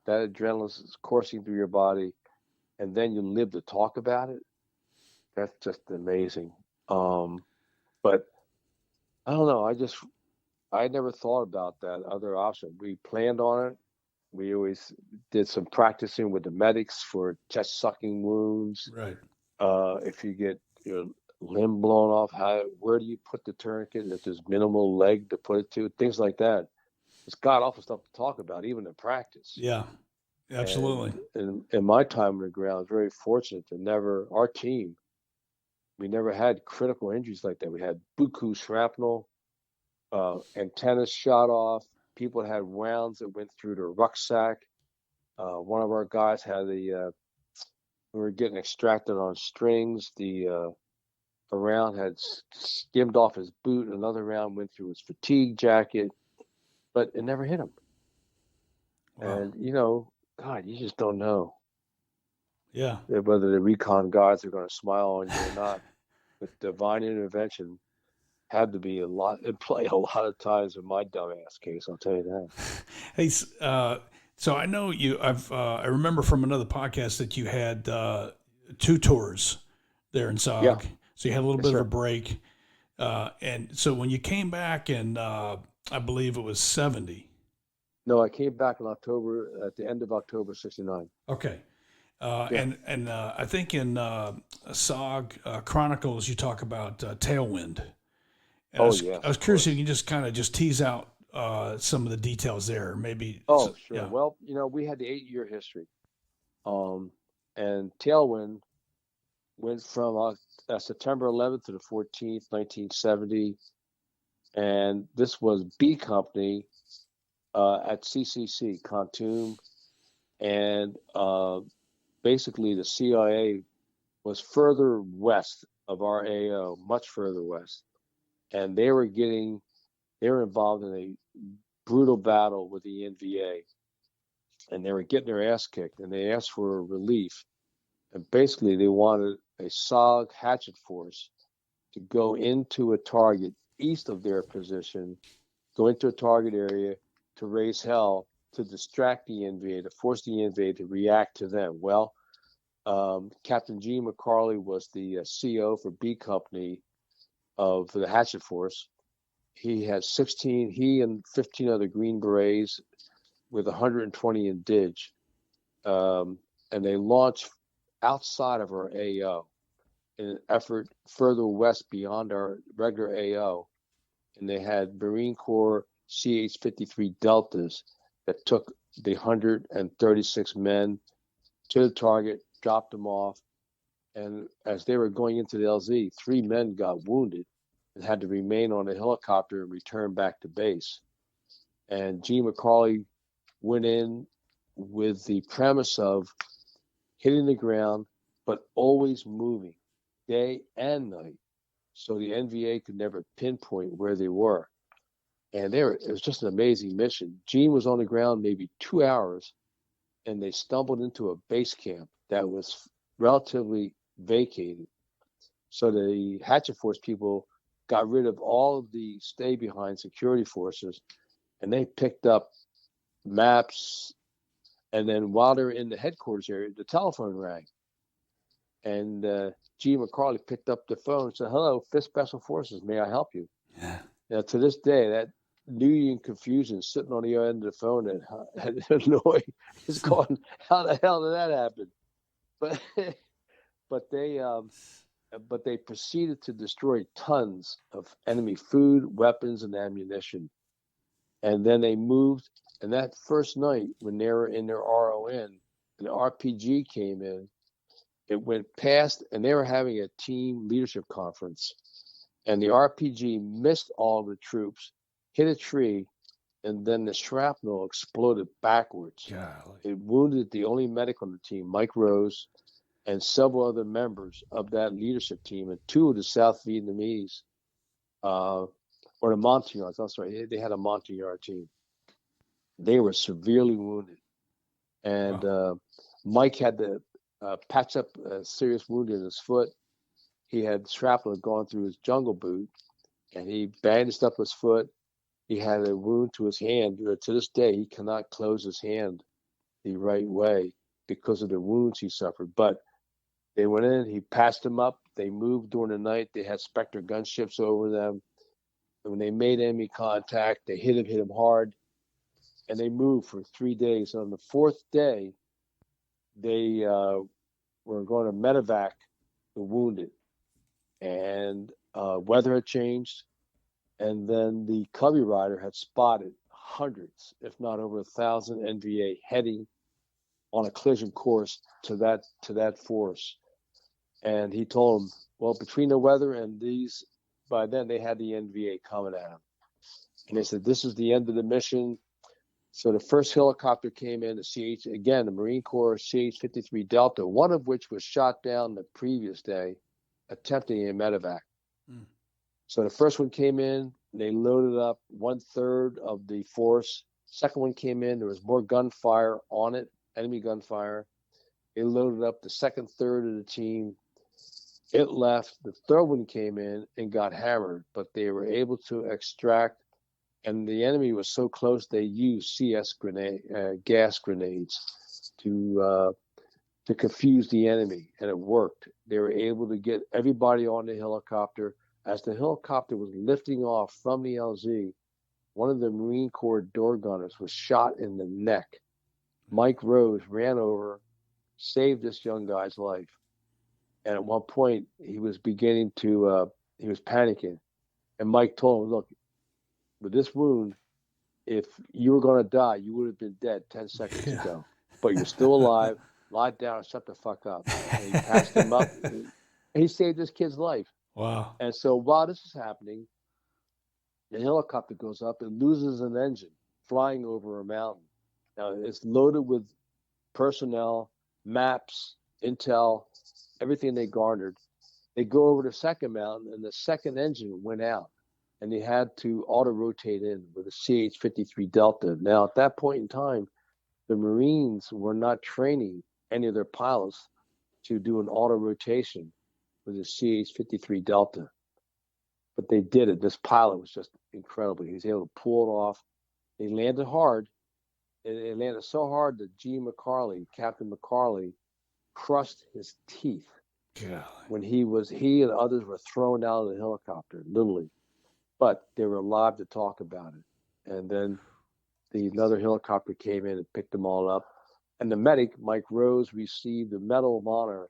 that adrenaline is coursing through your body, and then you live to talk about it. That's just amazing. Um, but I don't know. I never thought about that other option. We planned on it. We always did some practicing with the medics for chest sucking wounds. Right. If you get your limb blown off, where do you put the tourniquet? If there's minimal leg to put it to, things like that. It's god awful stuff to talk about, even in practice. Yeah, And absolutely. in my time on the ground, I was very fortunate to our team, we never had critical injuries like that. We had buku shrapnel, antennas shot off. People had rounds that went through their rucksack. One of our guys had we were getting extracted on strings. A round had skimmed off his boot. Another round went through his fatigue jacket, but it never hit him. Wow. And God, you just don't know Yeah. whether the recon guys are going to smile on you or not. But divine intervention had to be a lot in play a lot of times in my dumbass case. I'll tell you that. Hey, so I know you. I remember from another podcast that you had two tours there in Yeah, SOG. So you had a little yes, bit of a sir. break, and so when you came back in, I believe it was 70. No, I came back in October at the end of October '69. Okay. Yeah. And I think in SOG Chronicles you talk about Tailwind. And Oh yes, I was of curious if course. you can just kind of just tease out some of the details there. Maybe. Oh sure. Yeah. Well, we had the 8-year history, um, and Tailwind went from September 11th to the 14th, 1970, and this was B Company at CCC Khartoum, and basically the CIA was further west of our AO, much further west, and they were involved in a brutal battle with the NVA, and they were getting their ass kicked, and they asked for relief, and basically they wanted a SOG hatchet force to go into a target east of their position, go into a target area to raise hell, to distract the NVA, to force the NVA to react to them. Well, Captain Gene McCarley was the CO for B Company of the Hatchet Force, he had 16, he and 15 other Green Berets with 120 in dig. And they launched outside of our AO in an effort further west beyond our regular AO. And they had Marine Corps CH-53 Deltas that took the 136 men to the target, dropped them off. And as they were going into the LZ, 3 men got wounded and had to remain on a helicopter and return back to base. And Gene McCarley went in with the premise of hitting the ground, but always moving day and night, so the NVA could never pinpoint where they were. And it was just an amazing mission. Gene was on the ground maybe 2 hours, and they stumbled into a base camp that was relatively vacated. So the Hatchet Force people got rid of all of the stay-behind security forces, and they picked up maps. And then while they were in the headquarters area, the telephone rang. And G. McCarley picked up the phone and said, "Hello, 5th Special Forces, may I help you?" Yeah. Now, to this day, that New Union confusion sitting on the other end of the phone at Hanoi is going, how the hell did that happen? But they proceeded to destroy tons of enemy food, weapons, and ammunition. And then they moved. And that first night, when they were in their RON, and the RPG came in, it went past, and they were having a team leadership conference. And the RPG missed all the troops, hit a tree, and then the shrapnel exploded backwards. Golly. It wounded the only medic on the team, Mike Rose, and several other members of that leadership team, and 2 of the South Vietnamese, or the Montagnards. I'm sorry, they had a Montagnard team. They were severely wounded. And Mike had to patch up a serious wound in his foot. He had shrapnel gone through his jungle boot, and he bandaged up his foot. He had a wound to his hand. To this day, he cannot close his hand the right way because of the wounds he suffered. But they went in, he patched them up. They moved during the night. They had Spectre gunships over them. And when they made enemy contact, they hit him hard. And they moved for 3 days. And on the 4th day, they were going to medevac the wounded. And weather had changed. And then the Cubby Rider had spotted hundreds, if not over 1,000 NVA heading on a collision course to that force. And he told them, well, between the weather and these, by then they had the NVA coming at them. And they said, this is the end of the mission. So the first helicopter came in, the Marine Corps CH-53 Delta, one of which was shot down the previous day, attempting a medevac. Mm. So the first one came in, they loaded up 1/3 of the force. Second one came in, there was more gunfire on it, enemy gunfire. They loaded up the second third of the team. It left. The third one came in and got hammered, but they were able to extract. And the enemy was so close, they used CS gas grenades to confuse the enemy, and it worked. They were able to get everybody on the helicopter. As the helicopter was lifting off from the LZ, one of the Marine Corps door gunners was shot in the neck. Mike Rose ran over, saved this young guy's life. And at one point, he was beginning to, he was panicking. And Mike told him, look, with this wound, if you were going to die, you would have been dead 10 seconds ago. But you're still alive. Lie down and shut the fuck up. And he patched him up. And he saved this kid's life. Wow. And so while this is happening, the helicopter goes up and loses an engine flying over a mountain. Now, it's loaded with personnel, maps, intel, everything they garnered. They go over the second mountain, and the second engine went out. And they had to auto-rotate in with a CH-53 Delta. Now, at that point in time, the Marines were not training any of their pilots to do an auto-rotation with a CH-53 Delta. But they did it. This pilot was just incredible. He was able to pull it off. He landed hard. It landed so hard that Captain McCarley, crushed his teeth when he and others were thrown out of the helicopter, literally. but they were alive to talk about it. And then another helicopter came in and picked them all up. And the medic, Mike Rose, received the Medal of Honor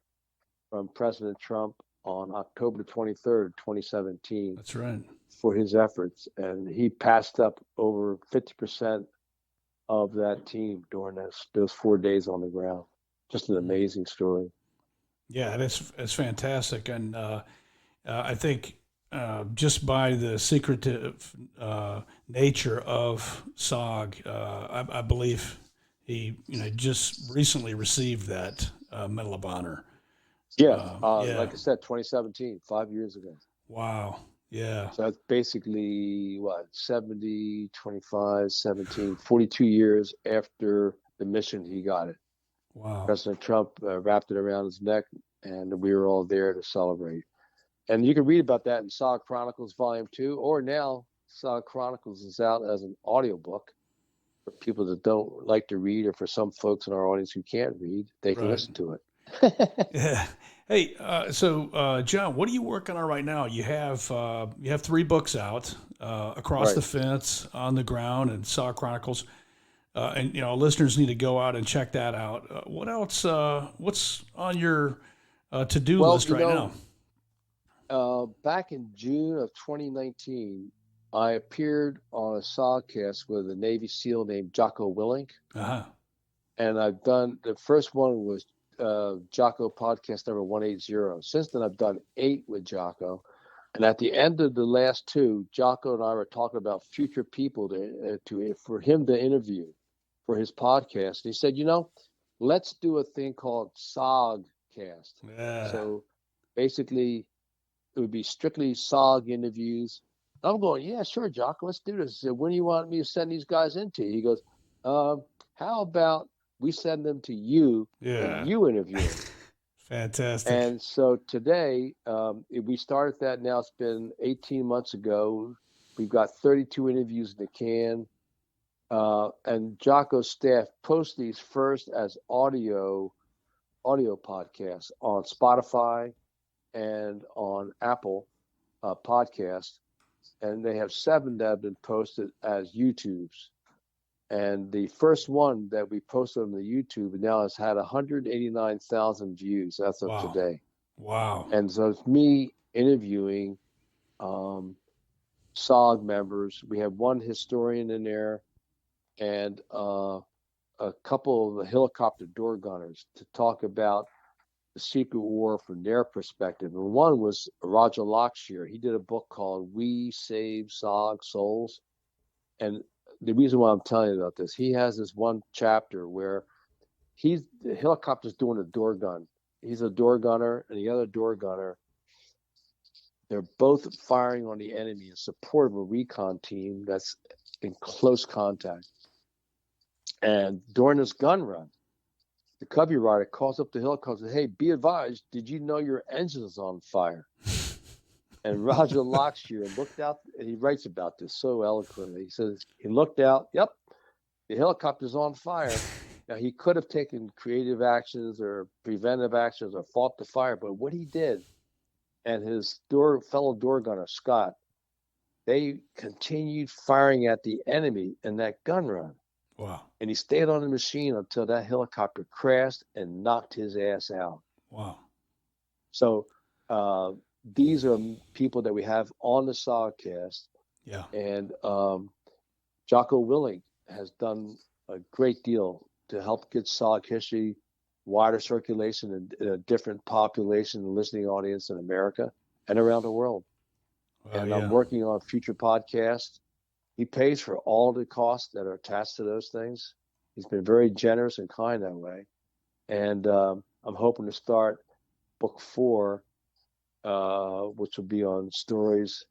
from President Trump on October 23rd, 2017. That's right. For his efforts. And he passed up over 50% of that team during those 4 days on the ground. Just an amazing story. Yeah, it's fantastic. And I think just by the secretive nature of SOG, I believe he just recently received that Medal of Honor. Yeah, like I said, 2017, 5 years ago. Wow. Yeah. So that's basically 70, 25, 17, 42 years after the mission he got it. Wow. President Trump wrapped it around his neck, and we were all there to celebrate. And you can read about that in SOG Chronicles Volume 2, or now SOG Chronicles is out as an audiobook for people that don't like to read, or for some folks in our audience who can't read, they can listen to it. Yeah. Hey, so John, what are you working on right now? You have 3 books out, Across the Fence, On the Ground, and SOG Chronicles. And listeners need to go out and check that out. What else? What's on your to-do list right now? Back in June of 2019, I appeared on a SOGcast with a Navy SEAL named Jocko Willink. Uh-huh. And I've done, the first one was Jocko podcast number 180. Since then, I've done 8 with Jocko. And at the end of the last 2, Jocko and I were talking about future people for him to interview for his podcast. And he said, let's do a thing called SOGcast. Yeah. So basically, it would be strictly SOG interviews. I'm going, yeah, sure, Jocko, let's do this. He said, when do you want me to send these guys into? He goes, how about we send them to you and you interview them? Fantastic. And so today, we started that now. It's been 18 months ago. We've got 32 interviews in the can. And Jocko's staff post these first as audio podcasts on Spotify and on Apple Podcasts. And they have 7 that have been posted as YouTubes. And the first one that we posted on the YouTube now has had 189,000 views as of today. Wow. And so it's me interviewing SOG members. We have one historian in there and a couple of the helicopter door gunners to talk about the secret war from their perspective. And one was Roger Lockshire. He did a book called We Save SOG Souls. And the reason why I'm telling you about this, he has this one chapter where the helicopter's doing a door gun. He's a door gunner, and the other door gunner, they're both firing on the enemy in support of a recon team that's in close contact. And during this gun run, the Cubby rider calls up the helicopter and says, hey, be advised, did you know your engine is on fire? And Roger Lockshire looked out, and he writes about this so eloquently. He says, he looked out, yep, the helicopter's on fire. Now, he could have taken creative actions or preventive actions or fought the fire, but what he did, and his fellow door gunner, Scott, they continued firing at the enemy in that gun run. Wow. And he stayed on the machine until that helicopter crashed and knocked his ass out. Wow. So these are people that we have on the SOGcast. Yeah. And Jocko Willink has done a great deal to help get SOG history wider circulation in a different population and listening audience in America and around the world. I'm working on future podcasts. He pays for all the costs that are attached to those things. He's been very generous and kind that way. And I'm hoping to start book 4, which will be on stories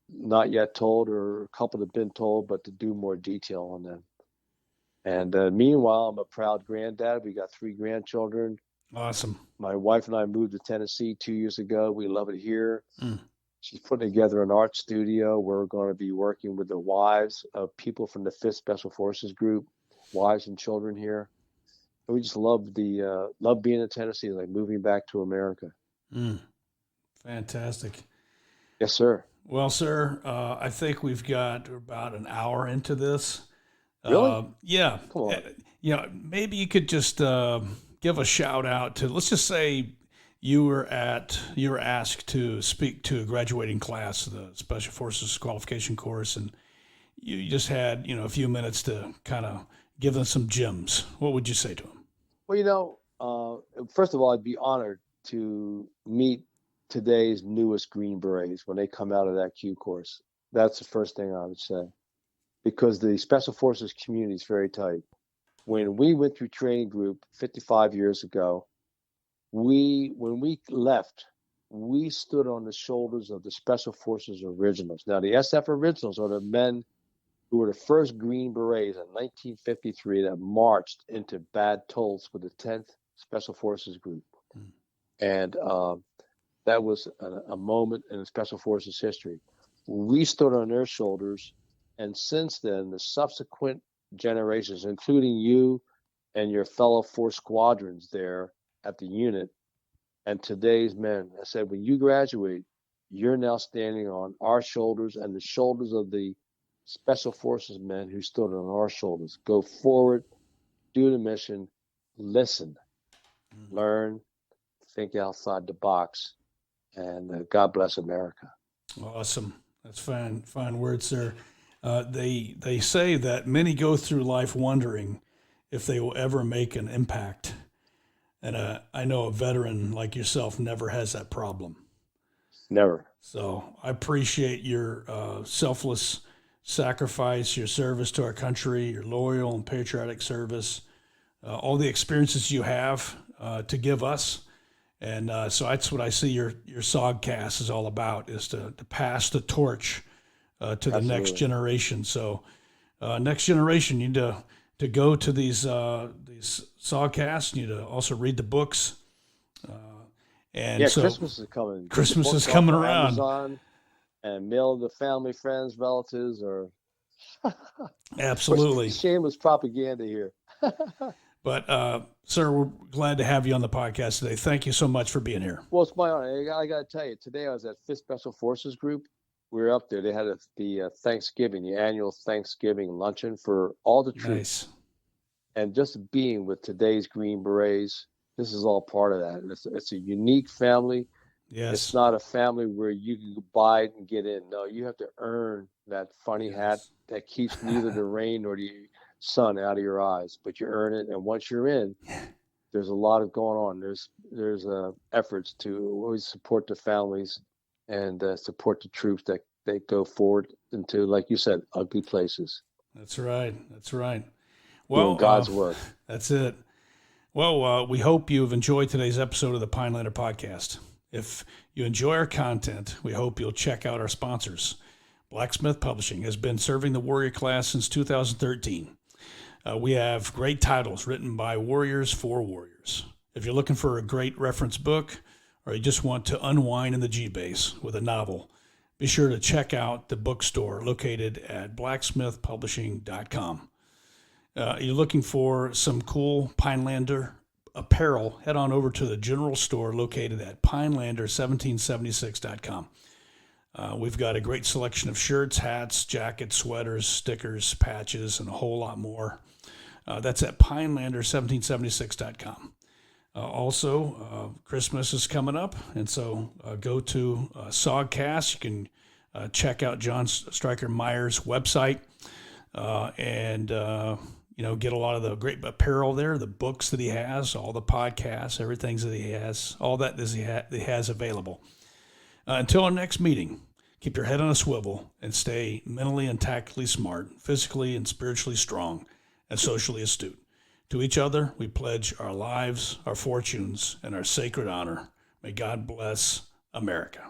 not yet told or a couple that have been told, but to do more detail on them. And meanwhile, I'm a proud granddad. We got 3 grandchildren. Awesome. My wife and I moved to Tennessee 2 years ago. We love it here. Mm. She's putting together an art studio where we're going to be working with the wives of people from the 5th Special Forces Group, wives and children here. And we just love being in Tennessee, like moving back to America. Mm. Fantastic. Yes, sir. Well, sir, I think we've got about an hour into this. Really? Yeah. Come on. Maybe you could just give a shout out to, let's just say you were asked to speak to a graduating class of the Special Forces qualification course, and you just had, a few minutes to kind of give them some gems. What would you say to them? Well, first of all, I'd be honored to meet today's newest Green Berets when they come out of that Q course. That's the first thing I would say, because the Special Forces community is very tight. When we went through training group 55 years ago, when we left, we stood on the shoulders of the Special Forces originals. Now, the SF originals are the men who were the first Green Berets in 1953 that marched into Bad Tolz with the 10th Special Forces Group. And that was a moment in the Special Forces history. We stood on their shoulders, and since then, the subsequent generations, including you and your fellow 4 squadrons there at the unit, and today's men, I said, when you graduate, you're now standing on our shoulders and the shoulders of the Special Forces men who stood on our shoulders. Go forward, do the mission, listen, learn, think outside the box, and God bless America. Awesome. That's fine words, sir. They say that many go through life wondering if they will ever make an impact. And I know a veteran like yourself never has that problem. Never. So I appreciate your selfless sacrifice, your service to our country, your loyal and patriotic service, all the experiences you have to give us. And so that's what I see your SOGcast is all about, is to pass the torch to the next generation. So next generation, you need to go to these SOGcasts. You need to also read the books. And so Christmas is coming. Christmas is coming around. Amazon, and mail to family, friends, relatives, or absolutely shameless propaganda here. But sir, we're glad to have you on the podcast today. Thank you so much for being here. Well, it's my honor. I got to tell you, today I was at 5th Special Forces Group. We were up there. They had the Thanksgiving, the annual Thanksgiving luncheon for all the troops. Nice. And just being with today's Green Berets, this is all part of that. It's a unique family. Yes. It's not a family where you can buy it and get in. No, you have to earn that funny hat that keeps neither the rain nor the sun out of your eyes, but you earn it. And once you're in, there's a lot of going on. There's efforts to always support the families and support the troops that they go forward into, like you said, ugly places. That's right. Well, doing God's work. That's it. Well, we hope you've enjoyed today's episode of the Pinelander podcast. If you enjoy our content, we hope you'll check out our sponsors. Blacksmith Publishing has been serving the warrior class since 2013. We have great titles written by warriors for warriors. If you're looking for a great reference book, or you just want to unwind in the G-Base with a novel, be sure to check out the bookstore located at blacksmithpublishing.com. You're looking for some cool Pinelander apparel, head on over to the general store located at pinelander1776.com. We've got a great selection of shirts, hats, jackets, sweaters, stickers, patches, and a whole lot more. That's at pinelander1776.com. Also, Christmas is coming up, and so go to SOGcast. You can check out John Stryker Meyer's website and get a lot of the great apparel there, the books that he has, all the podcasts, everything that he has, all that he has available. Until our next meeting, keep your head on a swivel and stay mentally and tactically smart, physically and spiritually strong, and socially astute. To each other, we pledge our lives, our fortunes, and our sacred honor. May God bless America.